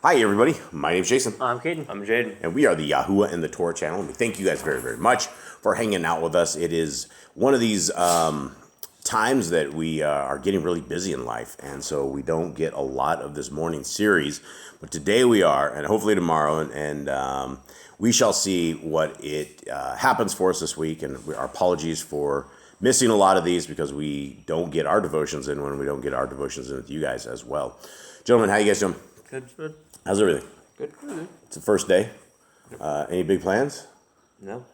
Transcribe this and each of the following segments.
Hi, everybody. My name's Jason. I'm Caden. I'm Jaden. And we are the Yahuwah and the Torah channel. And we thank you guys very, very much for hanging out with us. It is one of these times that we are getting really busy in life. And so we don't get a lot of this morning series. But today we are, and hopefully tomorrow. And we shall see what it happens for us this week. And our apologies for missing a lot of these because we don't get our devotions in when we don't get our devotions in with you guys as well. Gentlemen, how you guys doing? Good. How's everything? Good. It's the first day. Any big plans? No.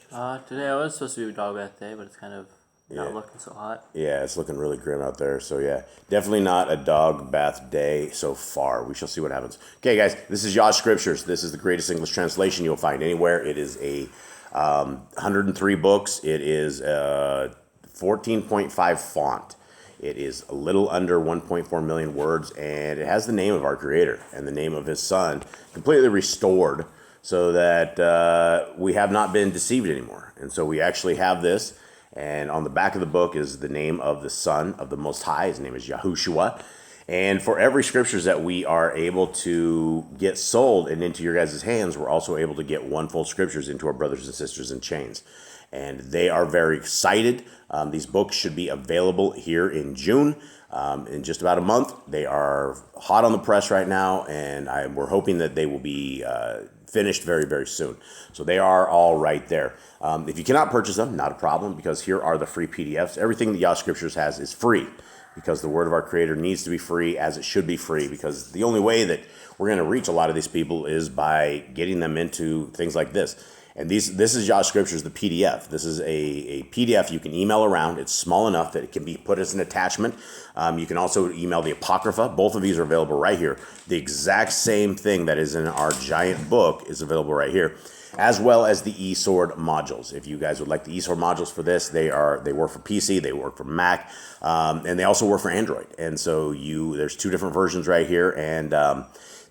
Today I was supposed to be a dog bath day, but it's kind of not Yeah. looking so hot. Yeah, it's looking really grim out there. So yeah, definitely not a dog bath day so far. We shall see what happens. Okay, guys, this is Yah Scriptures. This is the greatest English translation you'll find anywhere. It is a 103 books. It is 14.5 font. It is a little under 1.4 million words, and it has the name of our Creator and the name of His Son completely restored so that we have not been deceived anymore. And so we actually have this, and on the back of the book is the name of the Son of the Most High. His name is Yahushua. And for every scriptures that we are able to get sold and into your guys' hands, we're also able to get one full scriptures into our brothers and sisters in chains. And they are very excited. These books should be available here in June, in just about a month. They are hot on the press right now, and we're hoping that they will be finished very, very soon. So they are all right there. If you cannot purchase them, not a problem, because here are the free PDFs. Everything that Yah Scriptures has is free, because the word of our Creator needs to be free, as it should be free, because the only way that we're going to reach a lot of these people is by getting them into things like this. And this is Yah Scriptures, the PDF. This is a PDF you can email around. It's small enough that it can be put as an attachment. You can also email the Apocrypha. Both of these are available right here. The exact same thing that is in our giant book is available right here, as well as the eSword modules. If you guys would like the eSword modules for this, they work for PC, they work for Mac, and they also work for Android. And so there's two different versions right here, and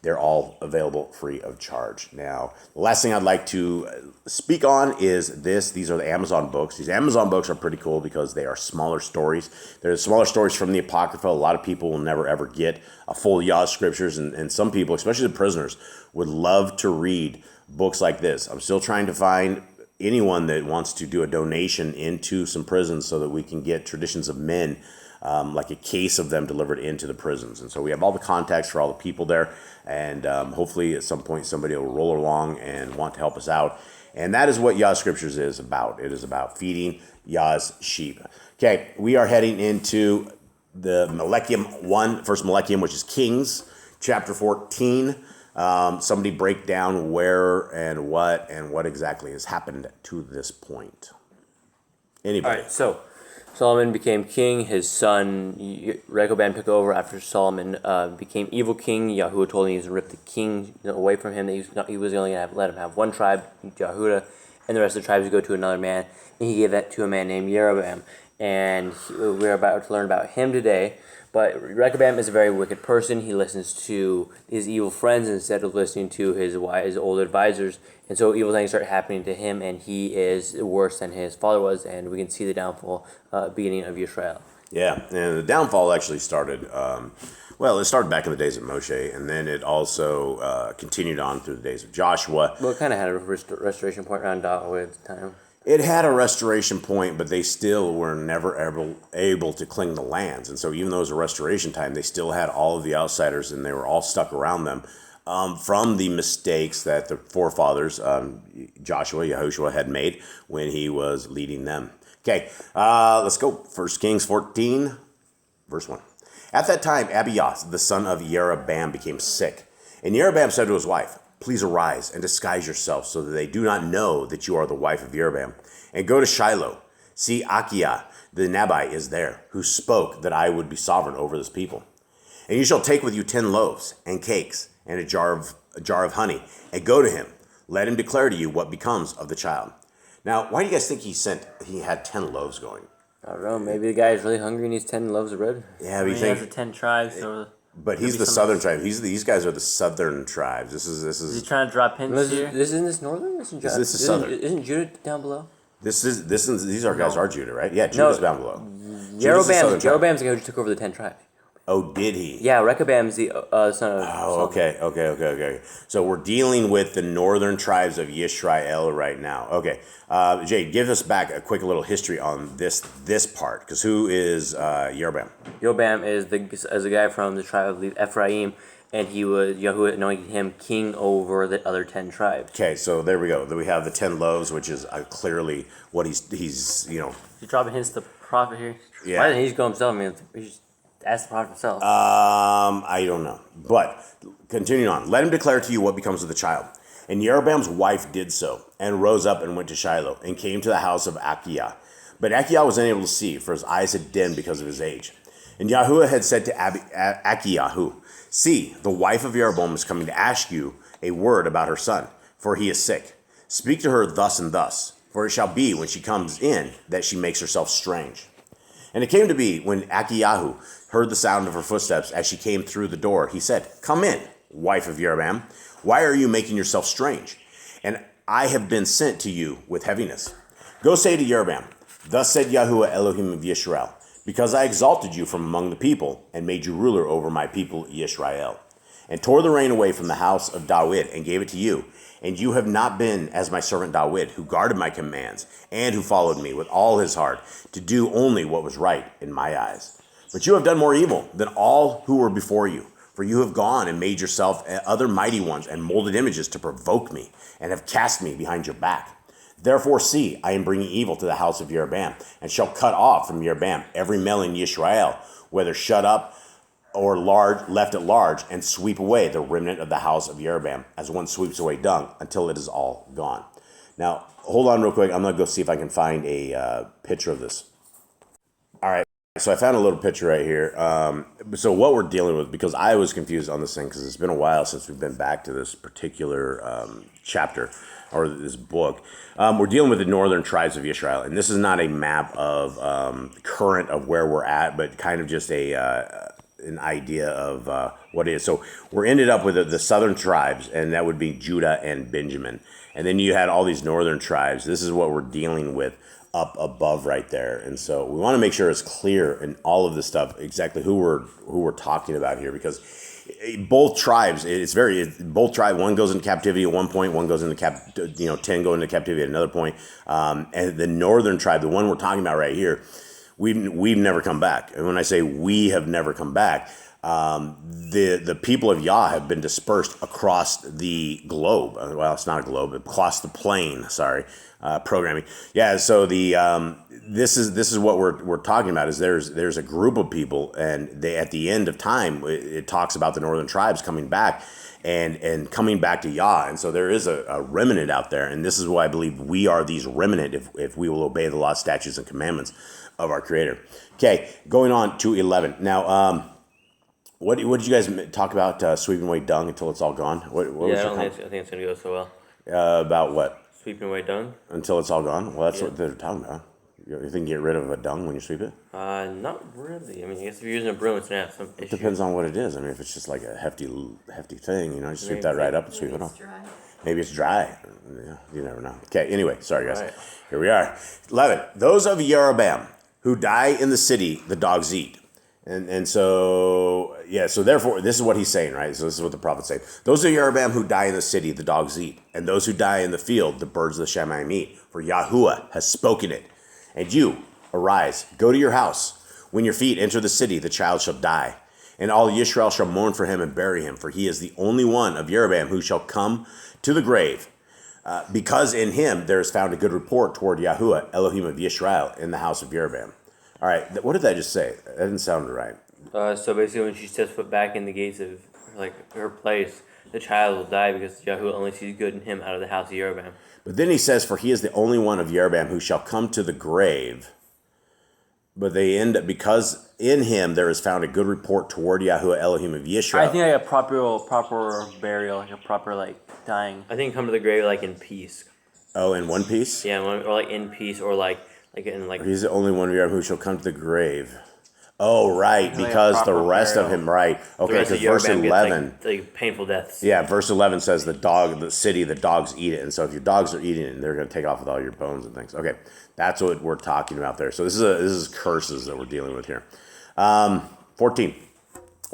they're all available free of charge. Now, the last thing I'd like to speak on is this. These are the Amazon books. These Amazon books are pretty cool because they are smaller stories. They're smaller stories from the Apocrypha. A lot of people will never, ever get a full Yah Scriptures, and some people, especially the prisoners, would love to read books like this. I'm still trying to find anyone that wants to do a donation into some prisons so that we can get Traditions of Men, like a case of them delivered into the prisons. And so we have all the contacts for all the people there, and hopefully at some point somebody will roll along and want to help us out. And that is what Yah Scriptures is about. It is about feeding Yah's sheep. Okay, we are heading into the MELAKIM first MELAKIM, which is Kings, chapter 14. Somebody break down where and what exactly has happened to this point. Anybody? All right, so Solomon became king. His son Rehoboam took over after Solomon became evil king. Yahuwah told him he was going to rip the king away from him. That he was only going to let him have one tribe, Yahudah, and the rest of the tribes would go to another man. And he gave that to a man named Jeroboam. And we're about to learn about him today. But Rehoboam is a very wicked person. He listens to his evil friends instead of listening to his wise old advisors. And so evil things start happening to him, and he is worse than his father was. And we can see the downfall beginning of Yisrael. Yeah, and the downfall actually started, it started back in the days of Moshe, and then it also continued on through the days of Joshua. Well, it kind of had a restoration point around David at the time. It had a restoration point, but they still were never able to cling the lands. And so even though it was a restoration time, they still had all of the outsiders, and they were all stuck around them from the mistakes that the forefathers, Joshua, Yahushua, had made when he was leading them. Okay, let's go. 1 Kings 14, verse 1. At that time, Abias, the son of Jeroboam, became sick. And Jeroboam said to his wife, "Please arise and disguise yourself so that they do not know that you are the wife of Jeroboam. And go to Shiloh. See, Achiah, the Nabai, is there, who spoke that I would be sovereign over this people. And you shall take with you 10 loaves and cakes and a jar of honey, and go to him. Let him declare to you what becomes of the child." Now, why do you guys think he had 10 loaves going? I don't know. Maybe the guy is really hungry and needs 10 loaves of bread. Yeah, He has the 10 tribes, so... But he's the southern tribe. These guys are the southern tribes. This Is is. he trying to drop hints here? Isn't this northern? This is southern. Isn't Judah down below? These are guys are Judah, right? Yeah, Judah's down below. Jeroboam's the guy who took over the 10 tribes. Oh, did he? Yeah, Rehoboam's the son of Oh, Solomon. okay. So we're dealing with the northern tribes of Yisrael right now. Okay, Jay, give us back a quick little history on this part, because who is Yeroboam? Rehoboam is the guy from the tribe of Ephraim, and Yahuwah anointed him king over the other 10 tribes. Okay, so there we go. Then we have the 10 loaves, which is clearly what he's You dropping hints to the prophet here. Yeah. Why didn't he just go himself? I mean, he just asked the prophet himself. I don't know. But continuing on, let him declare to you what becomes of the child. And Jeroboam's wife did so, and rose up and went to Shiloh, and came to the house of Achiah. But Achiah was unable to see, for his eyes had dimmed because of his age. And Yahuwah had said to Achiah, see, the wife of Jeroboam is coming to ask you a word about her son, for he is sick. Speak to her thus and thus, for it shall be when she comes in that she makes herself strange. And it came to be, when Achiah heard the sound of her footsteps as she came through the door, he said, come in, wife of Jeroboam. Why are you making yourself strange? And I have been sent to you with heaviness. Go say to Jeroboam, thus said Yahuwah Elohim of Yisrael, because I exalted you from among the people, and made you ruler over my people Yisrael, and tore the reign away from the house of David, and gave it to you. And you have not been as my servant David, who guarded my commands, and who followed me with all his heart, to do only what was right in my eyes. But you have done more evil than all who were before you. For you have gone and made yourself other mighty ones, and molded images to provoke me, and have cast me behind your back. Therefore, see, I am bringing evil to the house of Jeroboam, and shall cut off from Jeroboam every male in Yisrael, whether shut up or left at large, and sweep away the remnant of the house of Jeroboam, as one sweeps away dung, until it is all gone. Now, hold on real quick. I'm going to go see if I can find a picture of this. All right. So I found a little picture right here. So what we're dealing with, because I was confused on this thing, because it's been a while since we've been back to this particular chapter or this book. We're dealing with the northern tribes of Israel, and this is not a map of current of where we're at, but kind of just an idea of what it is. So we're ended up with the southern tribes, and that would be Judah and Benjamin. And then you had all these northern tribes. This is what we're dealing with up above right there. And so we want to make sure it's clear in all of this stuff exactly who we're talking about here, because both tribes, both tribes, one goes into captivity at one point, one goes into 10 go into captivity at another point. And the northern tribe, the one we're talking about right here, we've never come back. And when I say we have never come back, the people of Yah have been dispersed across the globe. Well, it's not a globe, across the plane. Sorry, programming. Yeah. So this is what we're talking about. Is there's a group of people, and they at the end of time it talks about the northern tribes coming back. And coming back to Yah. And so there is a remnant out there. And this is why I believe we are these remnant if we will obey the law, statutes, and commandments of our Creator. Okay, going on to 11. Now, what did you guys talk about sweeping away dung until it's all gone? What was I think it's going to go so well. about what? Sweeping away dung? Until it's all gone? Well, that's what they're talking about. You think you get rid of a dung when you sweep it? Not really. I mean, I guess if you're using a broom, it's going to have some It depends on what it is. I mean, if it's just like a hefty thing, you sweep that right up and sweep it off. Maybe it's dry. Yeah, you never know. Okay, anyway, sorry guys. Right. Here we are. 11. Those of Jeroboam who die in the city, the dogs eat. And so, so therefore, this is what he's saying, right? So this is what the prophet's saying. Those of Jeroboam who die in the city, the dogs eat. And those who die in the field, the birds of the Shamayim eat. For Yahuwah has spoken it. And you, arise, go to your house. When your feet enter the city, the child shall die. And all Yisrael shall mourn for him and bury him. For he is the only one of Jeroboam who shall come to the grave. Because in him there is found a good report toward Yahuwah, Elohim of Yisrael, in the house of Jeroboam. All right, what did I just say? That didn't sound right. So basically, when she steps foot back in the gates of her place, the child will die because Yahuwah only sees good in him out of the house of Jeroboam. But then he says, for he is the only one of Jeroboam who shall come to the grave. But they end up, because in him there is found a good report toward Yahuwah, Elohim of Yisrael. I think like a proper burial, like a proper dying. I think come to the grave in peace. Oh, in one piece? Yeah, or in peace, or He's the only one of Jeroboam who shall come to the grave. Oh, right, because the rest of him, right. Okay, because verse 11. Gets, painful deaths. Yeah, verse 11 says the dogs eat it. And so if your dogs are eating it, they're going to take off with all your bones and things. Okay, that's what we're talking about there. So this is curses that we're dealing with here. 14.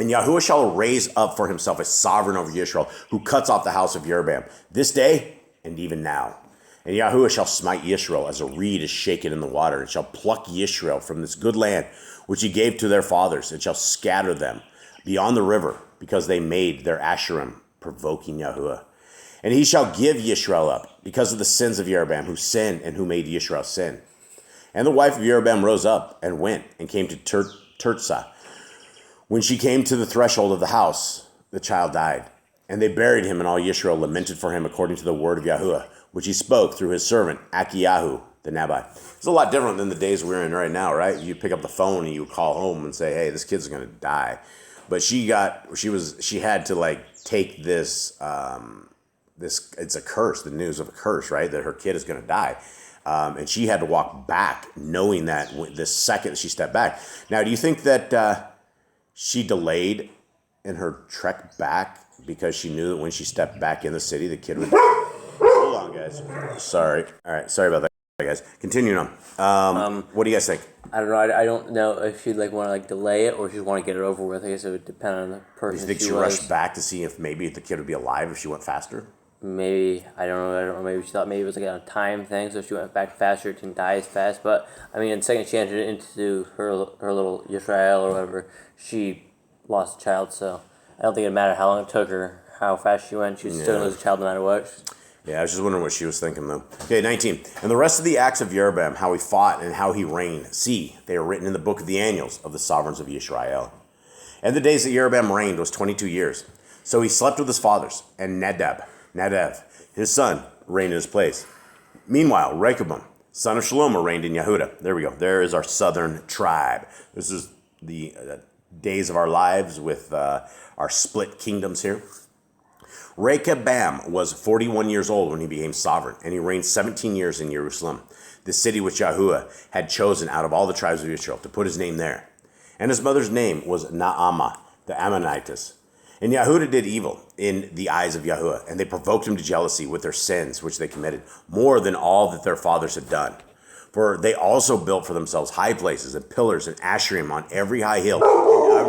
And Yahuwah shall raise up for himself a sovereign over Yisrael, who cuts off the house of Jeroboam, this day and even now. And Yahuwah shall smite Yisrael as a reed is shaken in the water, and shall pluck Yisrael from this good land which he gave to their fathers, and shall scatter them beyond the river, because they made their Asherim, provoking Yahuwah. And he shall give Yisrael up, because of the sins of Jeroboam, who sinned and who made Yisrael sin. And the wife of Jeroboam rose up and went and came to Tirzah. When she came to the threshold of the house, the child died. And they buried him, and all Yisrael lamented for him according to the word of Yahuwah, which he spoke through his servant Achiyahu the Nabai. It's a lot different than the days we're in right now, right? You pick up the phone and you call home and say, hey, this kid's going to die. But she had to like take this, it's a curse, the news of a curse, right? That her kid is going to die. And she had to walk back knowing that the second she stepped back. Now, do you think that she delayed in her trek back because she knew that when she stepped back in the city, the kid would die? Hold on, guys. Sorry. All right. Sorry about that, guys. Continuing on. What do you guys think? I don't know. I don't know if she'd like want to like delay it or if she'd want to get it over with. I guess it would depend on the person. Do you think she rushed back to see if maybe the kid would be alive if she went faster? Maybe, I don't know, maybe she thought maybe it was like a time thing, so if she went back faster, it didn't die as fast. But, I mean, the second she entered into her little Yisrael or whatever, she lost a child, so I don't think it mattered how long it took her, how fast she went, she was still going to lose a child no matter what. Yeah, I was just wondering what she was thinking, though. Okay, 19. And the rest of the acts of Jeroboam, how he fought and how he reigned, see, they are written in the book of the annals of the sovereigns of Yisrael. And the days that Jeroboam reigned was 22 years. So he slept with his fathers, and Nadab, his son, reigned in his place. Meanwhile, Rehoboam, son of Shlomo, reigned in Yehuda. There we go. There is our southern tribe. This is the days of our lives with our split kingdoms here. Rehoboam was 41 years old when he became sovereign, and he reigned 17 years in Jerusalem, the city which Yahuwah had chosen out of all the tribes of Israel to put his name there. And his mother's name was Naamah, the Ammonitess. And Yahudah did evil in the eyes of Yahuwah, and they provoked him to jealousy with their sins which they committed, more than all that their fathers had done. For they also built for themselves high places and pillars and Asherim on every high hill. All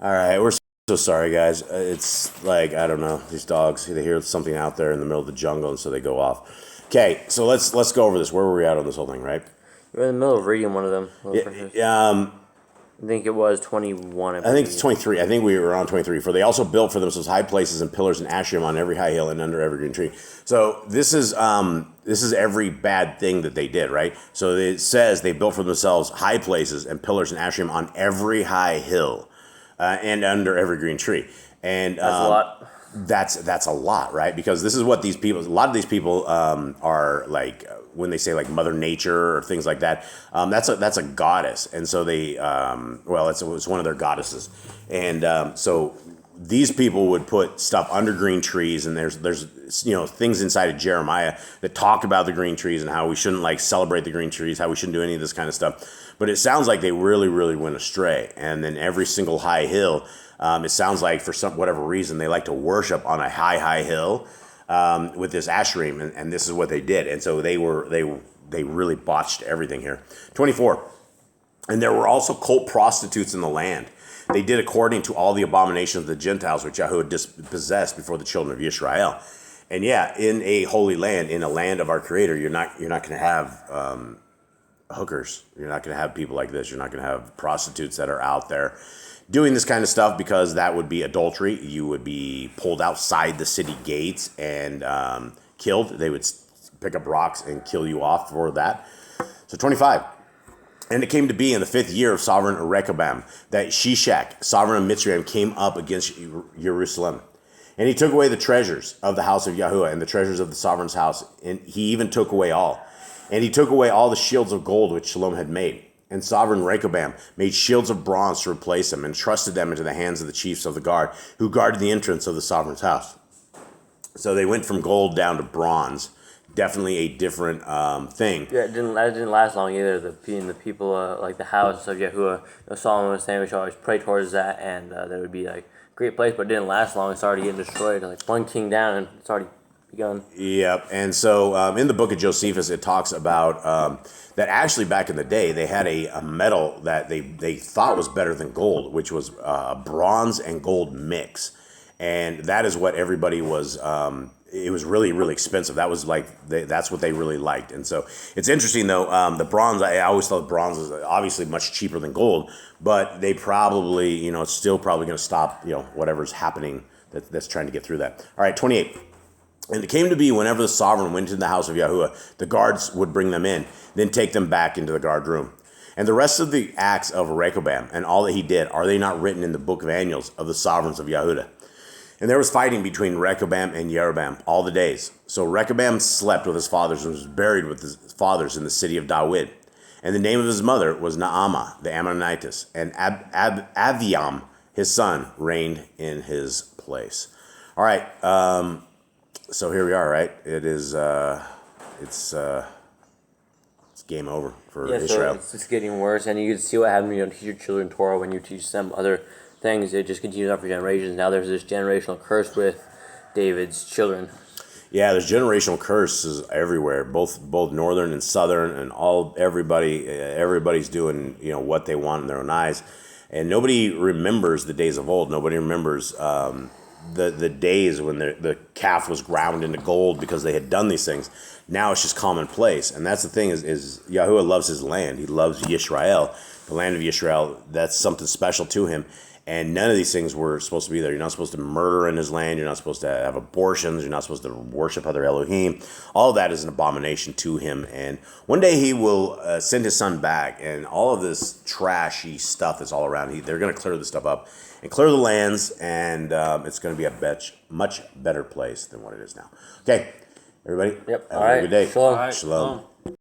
right, we're so sorry, guys. It's like, I don't know, these dogs, they hear something out there in the middle of the jungle, and so they go off. Okay, so let's go over this. Where were we at on this whole thing, right? We're in the middle of reading one of them. I think it was 21. I think it's 23. I think we were on 23. For they also built for themselves high places and pillars and Asherim on every high hill and under every green tree. So this is every bad thing that they did, right? So it says they built for themselves high places and pillars and Asherim on every high hill and under every green tree. And that's a lot. That's a lot, right? Because this is what a lot of these people are like, when they say like Mother Nature or things like that, that's a goddess. And so they, it's one of their goddesses. And so these people would put stuff under green trees, and there's things inside of Jeremiah that talk about the green trees and how we shouldn't like celebrate the green trees, how we shouldn't do any of this kind of stuff. But it sounds like they really, really went astray. And then every single high hill, it sounds like for whatever reason, they like to worship on a high hill with this Asherim, and this is what they did. And so they really botched everything here. 24. And there were also cult prostitutes in the land. They did according to all the abominations of the Gentiles which Yahuwah dispossessed before the children of Israel. And yeah, in a holy land, in a land of our Creator, you're not going to have hookers. You're not going to have people like this. You're not going to have prostitutes that are out there doing this kind of stuff, because that would be adultery. You would be pulled outside the city gates and killed. They would pick up rocks and kill you off for that. So 25. And it came to be in the 5th year of sovereign Rehoboam that Shishak, sovereign of Mitzrayim, came up against Jerusalem. And he took away the treasures of the house of Yahuwah and the treasures of the sovereign's house. And he even took away all. And he took away all the shields of gold which Shalom had made. And sovereign Rehoboam made shields of bronze to replace them, and trusted them into the hands of the chiefs of the guard, who guarded the entrance of the sovereign's house. So they went from gold down to bronze. Definitely a different thing. Yeah, it didn't last long either. The people, like the house of Yahuwah, Solomon was saying we should always pray towards that, and that would be like a great place, but it didn't last long. It's already getting destroyed. Like one king down, and it's already begun. Yep. And so in the book of Josephus, it talks about that actually back in the day, they had a metal that they thought was better than gold, which was a bronze and gold mix. And that is what everybody was, it was really, really expensive. That was that's what they really liked. And so it's interesting, though, the bronze, I always thought bronze was obviously much cheaper than gold, but they probably, it's still probably going to stop, whatever's happening that's trying to get through that. All right, 28. And it came to be whenever the sovereign went into the house of Yahuwah, the guards would bring them in, then take them back into the guard room. And the rest of the acts of Rehoboam and all that he did, are they not written in the book of annals of the sovereigns of Yahudah? And there was fighting between Rehoboam and Jeroboam all the days. So Rehoboam slept with his fathers and was buried with his fathers in the city of David. And the name of his mother was Naamah, the Ammonitess. And Aviam, his son, reigned in his place. All right. So here we are, right? It is, it's game over for Israel. So it's getting worse, and you can see what happens when you don't teach your children Torah. When you teach them other things, it just continues on for generations. Now there's this generational curse with David's children. Yeah, there's generational curses everywhere, both northern and southern, and everybody's doing what they want in their own eyes, and nobody remembers the days of old. Nobody remembers the days when the calf was ground into gold because they had done these things. Now it's just commonplace. And that's the thing is Yahuwah loves his land. He loves Yisrael, the land of Yisrael. That's something special to him. And none of these things were supposed to be there. You're not supposed to murder in his land. You're not supposed to have abortions. You're not supposed to worship other Elohim. All of that is an abomination to him. And one day he will send his son back, and all of this trashy stuff that's all around, they're going to clear this stuff up and clear the lands, and it's going to be a much better place than what it is now. Okay, everybody. Yep. Have All a right. good day. Shalom. All right. Shalom.